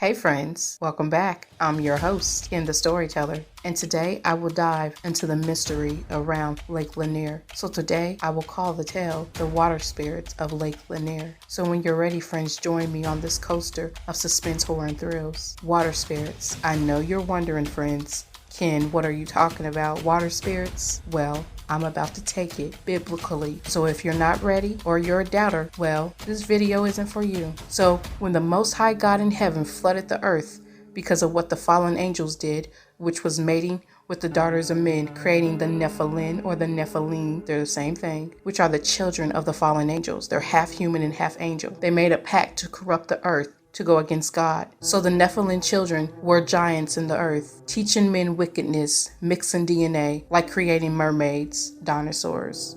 Hey friends, welcome back. I'm your host, Kenthestoryteller, and today I will dive into the mystery around Lake Lanier. So today I will call the tale the water spirits of Lake Lanier. So when you're ready, friends, join me on this coaster of suspense, horror, and thrills. Water spirits. I know you're wondering, friends. Ken, what are you talking about? Water spirits? Well, I'm about to take it biblically. So if you're not ready or you're a doubter, well, this video isn't for you. So when the Most High God in heaven flooded the earth because of what the fallen angels did, which was mating with the daughters of men, creating the Nephilim or the Nephilim, they're the same thing, which are the children of the fallen angels. They're half human and half angel. They made a pact to corrupt the earth, to go against God. So the Nephilim children were giants in the earth, teaching men wickedness, mixing DNA, like creating mermaids, dinosaurs.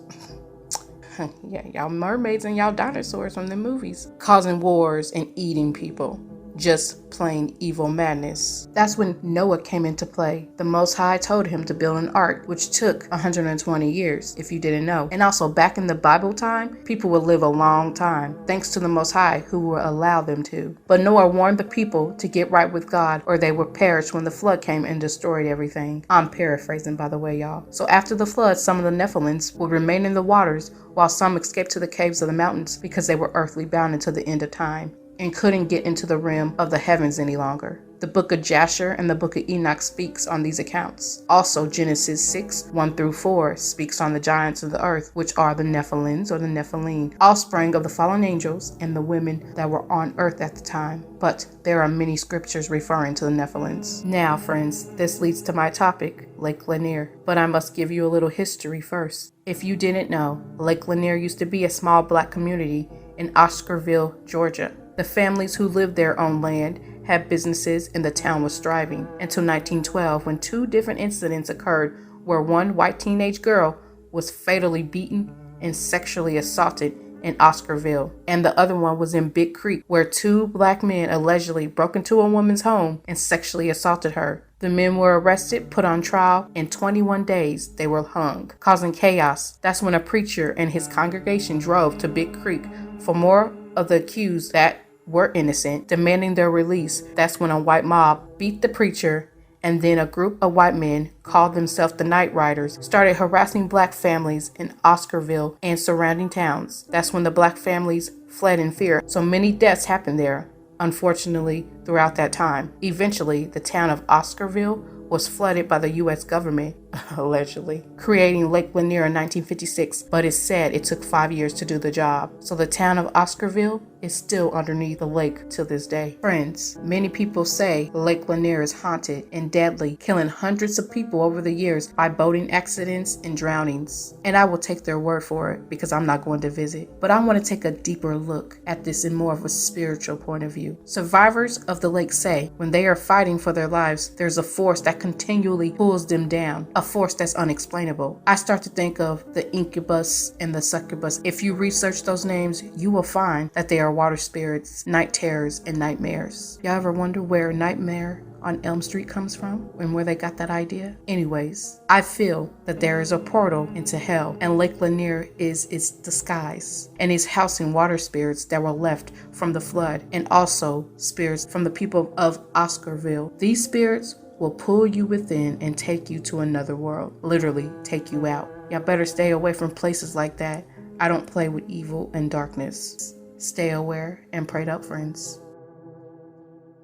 Yeah, y'all mermaids and y'all dinosaurs from the movies. Causing wars and eating people. Just plain evil madness. That's when Noah came into play. The Most High told him to build an ark, which took 120 years, if you didn't know. And also, back in the Bible time, people would live a long time, thanks to the Most High, who would allow them to. But Noah warned the people to get right with God, or they would perish when the flood came and destroyed everything. I'm paraphrasing, by the way, y'all. So after the flood, some of the Nephilims would remain in the waters, while some escaped to the caves of the mountains because they were earthly bound until the end of time and couldn't get into the realm of the heavens any longer. The book of Jasher and the book of Enoch speaks on these accounts. Also, Genesis 6:1-4 speaks on the giants of the earth, which are the Nephilims or the Nephilim, offspring of the fallen angels and the women that were on earth at the time. But there are many scriptures referring to the Nephilims. Now, friends, this leads to my topic, Lake Lanier. But I must give you a little history first. If you didn't know, Lake Lanier used to be a small black community in Oscarville, Georgia. The families who lived there owned land, had businesses, and the town was thriving until 1912, when two different incidents occurred where one white teenage girl was fatally beaten and sexually assaulted in Oscarville, and the other one was in Big Creek, where two black men allegedly broke into a woman's home and sexually assaulted her. The men were arrested, put on trial. In 21 days, they were hung, causing chaos. That's when a preacher and his congregation drove to Big Creek for more of the accused that were innocent, demanding their release. That's when a white mob beat the preacher, and then a group of white men, called themselves the Night Riders, started harassing black families in Oscarville and surrounding towns. That's when the black families fled in fear. So many deaths happened there, unfortunately, throughout that time. Eventually, the town of Oscarville was flooded by the U.S. government, allegedly, creating Lake Lanier in 1956, but it's said it took 5 years to do the job. So the town of Oscarville is still underneath the lake to this day. Friends, many people say Lake Lanier is haunted and deadly, killing hundreds of people over the years by boating accidents and drownings. And I will take their word for it because I'm not going to visit. But I want to take a deeper look at this in more of a spiritual point of view. Survivors of the lake say when they are fighting for their lives, there's a force that continually pulls them down, a force that's unexplainable. I start to think of the incubus and the succubus. If you research those names, you will find that they are water spirits, night terrors, and nightmares. Y'all ever wonder where Nightmare on Elm Street comes from and where they got that idea? Anyways, I feel that there is a portal into hell, and Lake Lanier is its disguise and is housing water spirits that were left from the flood, and also spirits from the people of Oscarville. These spirits will pull you within and take you to another world. Literally take you out. Y'all better stay away from places like that. I don't play with evil and darkness. Stay aware and prayed up, friends.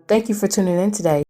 Thank you for tuning in today.